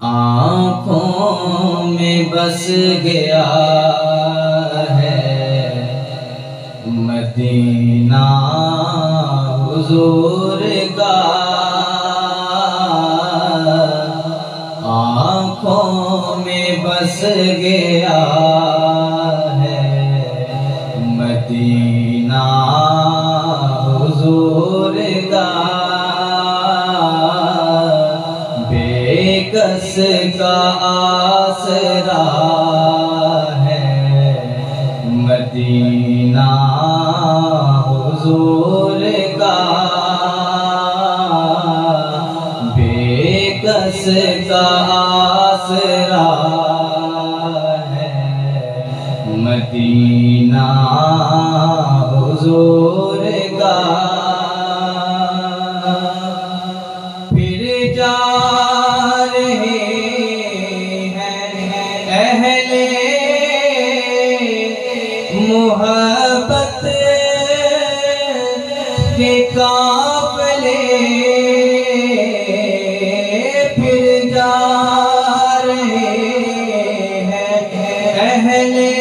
आँखों में बस गया है मदीना हुजूर का। आँखों में बस गया है मदीना हुजूर का। बेकस का आसरा है मदीना हुजूर का। बेकस का आसरा है मदीना हुजूर का। फिर जा मोहब्बत के काफ़िले फिर जा रहे हैं अहले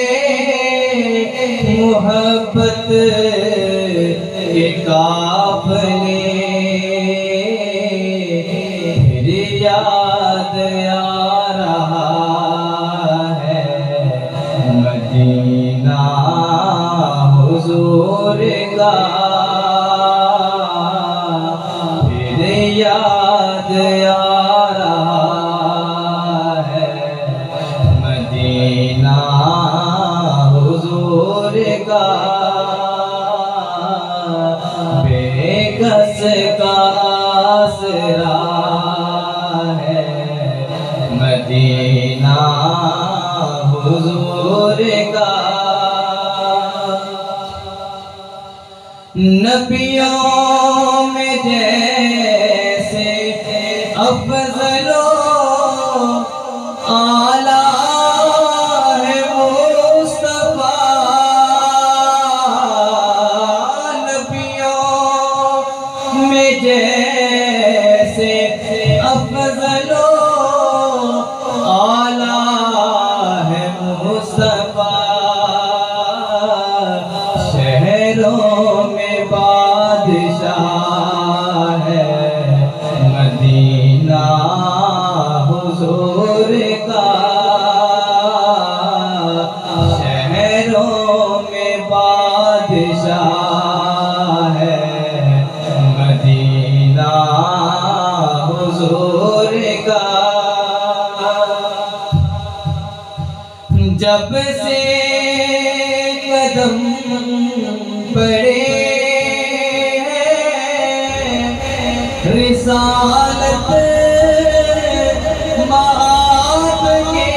मोहब्बत के काफ़िले। फिर याद आ रहा है मदीना हुजूर का। फिर याद आ रहा है मदीना हुजूर का। बेकस का आसरा है मदीना हुजूर का। नबियों में जैसे अफज़लो आला है मुस्तफा। नबियों में जैसे अफज़लो आला है मुस्तफा। शहरों में बादशाह है मदीना हुजूर का। शहरों में बादशाह है मदीना हुजूर का। जब से कदम पड़े रिसालत माप के।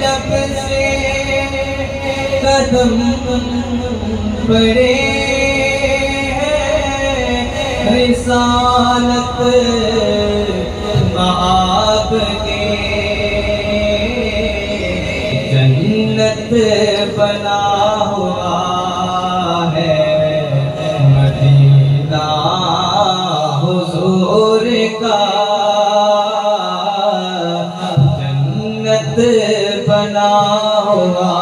जब से कदम पड़े रिसालत माप के। जन्नत बना हुआ है मदीना हुजूर का। जन्नत बना हुआ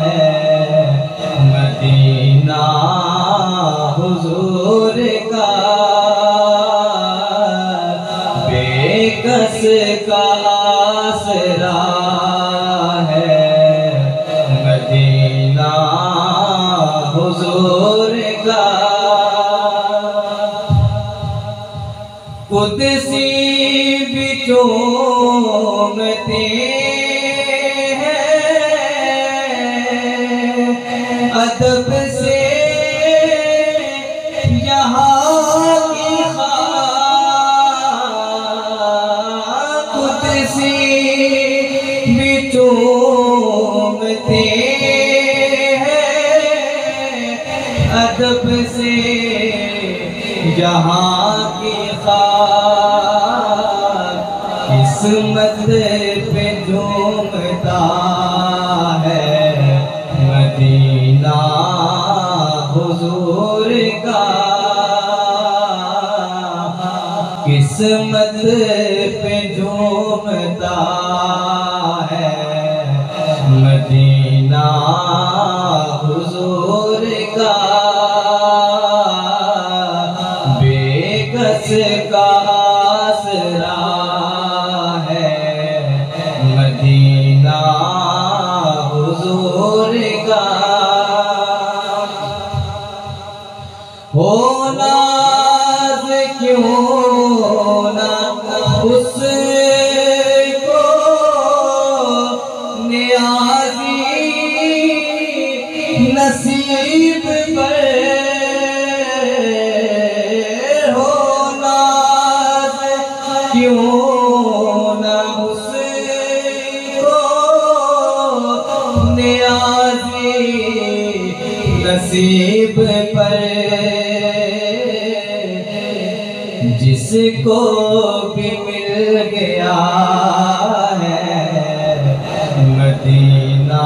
है मदीना हुजूर का। बेकस का आसरा है मदीना हुजूर का। कुदसी भी चूमते हैं अदब से यहाँ की खाक। कुदसी भी चूमते अदब से जहाँ की खाक। किस्मत पे झूमता है मदीना हुजूर का। किस्मत पे झूमता है मदीना हुजूर का, बेकस का आसरा है मदीना हुजूर का। हो नाज़ क्यों ना उसको नियाज़ी नसीब पर, हो नाज़ क्यों ना उसको नियाज़ी नसीब पर, जिसको भी मिल गया है मदीना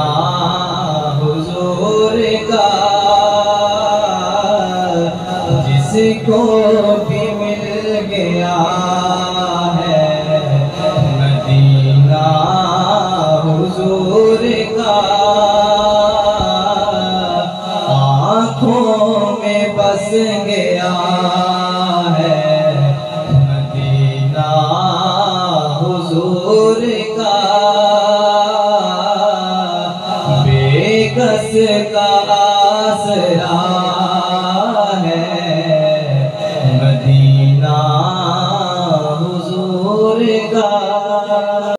हुजूर का, जिसको भी मिल गया है मदीना हुजूर का, आँखों में बस गया है मदीना हुजूर का, बेकस का आसरा